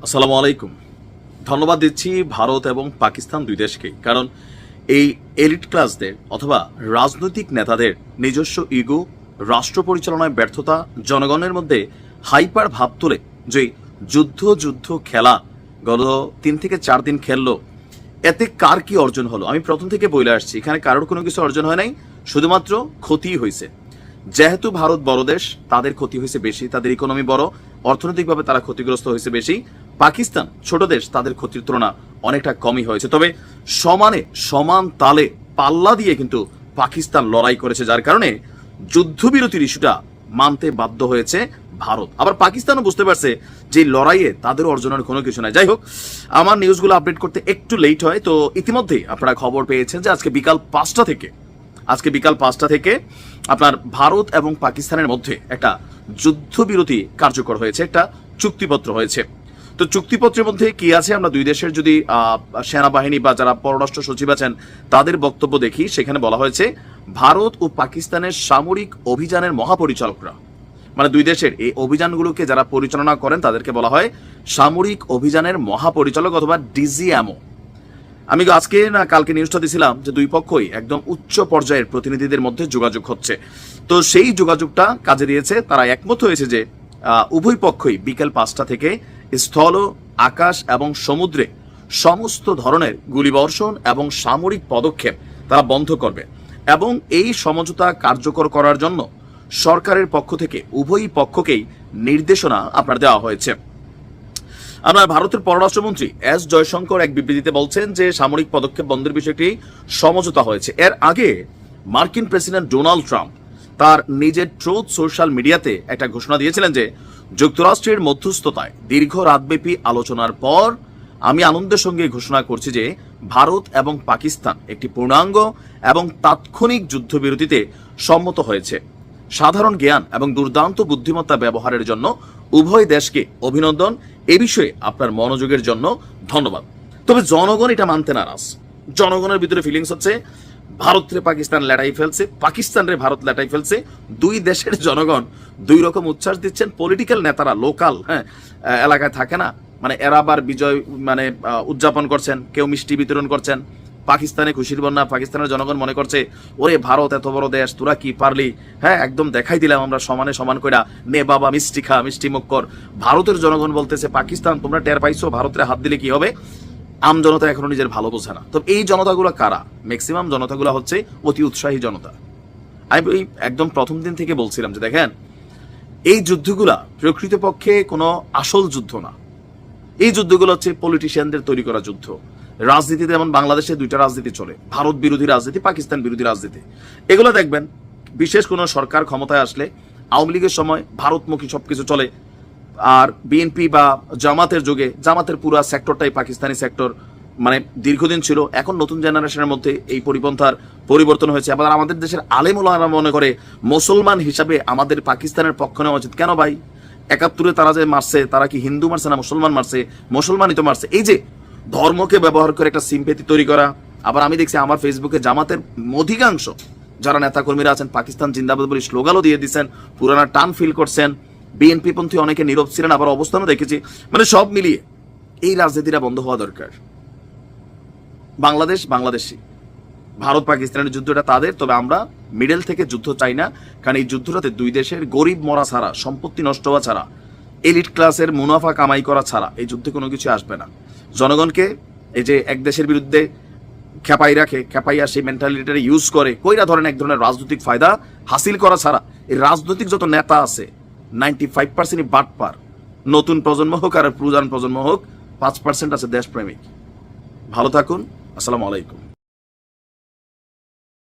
আসসালামু আলাইকুম। ধন্যবাদ দিচ্ছি ভারত এবং পাকিস্তান দুই দেশকে, কারণ এই এলিট ক্লাসদের অথবা রাজনৈতিক নেতাদের নিজস্ব ইগো, রাষ্ট্র পরিচালনায় ব্যর্থতা, জনগণের মধ্যে হাইপার ভাব তোলে যে যুদ্ধ খেলা গত 3 থেকে 4 দিন খেললো, এতে কার কি অর্জন হলো? আমি প্রথম থেকে বলে আসছি, এখানে কারোর কোনো কিছু অর্জন হয় নাই, শুধুমাত্র ক্ষতি হয়েছে। যেহেতু ভারত বড় দেশ, তাদের ক্ষতি হয়েছে বেশি, তাদের ইকোনমি বড়, অর্থনৈতিকভাবে তারা ক্ষতিগ্রস্ত হয়েছে বেশি। পাকিস্তান ছোট দেশ, তাদের ক্ষতির তুলনা অনেকটা কমই হয়েছে। তবে সমান তালে পাল্লা দিয়ে কিন্তু পাকিস্তান লড়াই করেছে, যার কারণে যুদ্ধবিরতির ইস্যুটা মানতে বাধ্য হয়েছে ভারত। আবার পাকিস্তানও বুঝতে পারছে যে লড়াইয়ে তাদের অর্জনের কোনো কিছু নাই। যাই হোক, আমার নিউজগুলো আপডেট করতে একটু লেট হয়, তো ইতিমধ্যেই আপনারা খবর পেয়েছেন যে আজকে বিকাল 5টা থেকে আপনার ভারত এবং পাকিস্তানের মধ্যে একটা যুদ্ধবিরতি কার্যকর হয়েছে, একটা চুক্তিপত্র হয়েছে। তো চুক্তিপত্রের মধ্যে কি আছে, আমরা দুই দেশের যদি সেনাবাহিনী বা যারা পররাষ্ট্র সচিব আছেন তাদের বক্তব্য দেখি, সেখানে বলা হয়েছে ভারত ও পাকিস্তানের সামরিক অভিযানের মহাপরিচালকরা, মানে দুই দেশের এই অভিযানগুলোকে যারা পরিচালনা করেন তাদেরকে বলা হয় সামরিক অভিযানের মহাপরিচালক অথবা ডিজিএমও। আমি আজকে না কালকে নিউজটা দিয়েছিলাম যে দুই পক্ষই একদম উচ্চ পর্যায়ের প্রতিনিধিদের মধ্যে যোগাযোগ হচ্ছে। তো সেই যোগাযোগটা কাজে দিয়েছে, তারা একমত হয়েছে যে উভয় পক্ষই বিকেল 5টা থেকে স্থল, আকাশ এবং সমুদ্রে সমস্ত ধরনের গুলিবর্ষণ এবং সামরিক পদক্ষেপ তারা বন্ধ করবে, এবং এই সমঝোতা কার্যকর করার জন্য সরকারের পক্ষ থেকে উভয় পক্ষকেই নির্দেশনা আপনার দেওয়া হয়েছে। আপনার ভারতের পররাষ্ট্রমন্ত্রী এস জয়শঙ্কর এক বিবৃতিতে বলছেন যে সামরিক পদক্ষেপ বন্ধের বিষয়টি সমঝোতা হয়েছে। এর আগে মার্কিন প্রেসিডেন্ট ডোনাল্ড ট্রাম্প তার নিজের ট্রুথ সোশ্যাল মিডিয়াতে একটা ঘোষণা দিয়েছিলেন যে যুক্তরাষ্ট্রের মধ্যস্থতায় দীর্ঘ রাতব্যাপী আলোচনার পর আমি আনন্দের সঙ্গে ঘোষণা করছি যে ভারত এবং পাকিস্তান একটি পূর্ণাঙ্গ এবং তাৎক্ষণিক যুদ্ধবিরতিতে সম্মত হয়েছে। সাধারণ জ্ঞান এবং দুর্দান্ত বুদ্ধিমত্তা ব্যবহারের জন্য উভয় দেশকে অভিনন্দন, এ বিষয়ে আপনার মনোযোগের জন্য ধন্যবাদ। তবে জনগণ এটা মানতে নারাজ। জনগণের ভিতরে ফিলিংস হচ্ছে ভারত রে পাকিস্তান লেটাই ফেলছে, পাকিস্তান রে ভারত লেটাই ফেলছে। দুই দেশের জনগণ দুই রকম উচ্ছ্বাস দিচ্ছেন। পলিটিক্যাল নেতারা লোকাল এলাকায় থাকে না, মানে এরা আবার বিজয় উদযাপন করছেন, কেউ মিষ্টি বিতরণ করছেন। পাকিস্তানে খুশির বন্যা, পাকিস্তানের জনগণ মনে করছে ওরে ভারত এত বড় দেশ, তোরা কি পারলি, একদম দেখাই দিলাম আমরা সমান কইরা, নে বাবা মিষ্টি খা, মিষ্টি মুখ কর। ভারতের জনগণ বলতেছে পাকিস্তান তোমরা টের পাইছো, ভারতের হাত দিলে কি হবে। আম জনতা এখনো নিজের ভালো বোঝে না। তো এই জনতাগুলো কারা? ম্যাক্সিমাম জনতাগুলো হচ্ছে অতি উৎসাহী জনতা। আমি একদম প্রথম দিন থেকে বলছিলাম যে দেখেন, এই যুদ্ধগুলা প্রকৃতপক্ষে কোনো আসল যুদ্ধ না। এই যুদ্ধগুলো হচ্ছে পলিটিশিয়ানদের তৈরি করা যুদ্ধ। রাজনীতিতে যেমন বাংলাদেশে দুইটা রাজনীতি চলে, ভারত বিরোধী রাজনীতি, পাকিস্তান বিরোধী রাজনীতি। এগুলো দেখবেন বিশেষ কোনো সরকার ক্ষমতায় আসলে, আওয়ামী লীগের সময় ভারতমুখী সবকিছু চলে, আর বিএনপি বা জামাতের যুগে জামাতের পুরো সেক্টরটাই পাকিস্তানি সেক্টর, মানে দীর্ঘদিন ছিল। এখন নতুন জেনারেশনের মধ্যে এই পরিপন্থার পরিবর্তন হয়েছে। আবার আমাদের দেশের আলেম ওলামারা মনে করে মুসলমান হিসাবে আমাদের পাকিস্তানের পক্ষ নেওয়া উচিত। কেন ভাই? 71-এ তারা যে মারছে, তারা কি হিন্দু মারছে না মুসলমান মারছে? মুসলমানই তো মারছে। এই যে ধর্মকে ব্যবহার করে একটা সিম্পেথি তৈরি করা। আবার আমি দেখছি আমার ফেসবুকে জামাতের অধিকাংশ যারা নেতাকর্মীরা আছেন পাকিস্তান জিন্দাবাদ বলে স্লোগানও দিয়ে দিচ্ছেন, পুরানা টান ফিল করছেন। বিএনপি পন্থী অনেকে নীরব ছিলেন, আবার অবস্থানও দেখেছি। মানে সব মিলিয়ে এই রাজনীতিটা বন্ধ হওয়া দরকার। বাংলাদেশি, ভারত পাকিস্তানের যুদ্ধটা তাদের, তবে আমরা মিডল থেকে যুদ্ধ চাই না। কারণ এই যুদ্ধটাতে দুই দেশের গরিব মরা ছাড়া, সম্পত্তি নষ্ট হওয়া ছাড়া, এলিট ক্লাসের মুনাফা কামাই করা ছাড়া এই যুদ্ধে কোনো কিছু আসবে না। জনগণকে এই যে এক দেশের বিরুদ্ধে খেপাইয়া সেই মেন্টালিটিটা ইউজ করে কইরা ধরেন এক ধরনের রাজনৈতিক ফায়দা হাসিল করা ছাড়া, এই রাজনৈতিক যত নেতা আছে 95%ই বাটপার। নতুন প্রজন্ম হোক আর পুরান প্রজন্ম হোক, 5% আছে দেশপ্রেমিক। ভালো থাকুন। আসসালামু আলাইকুম।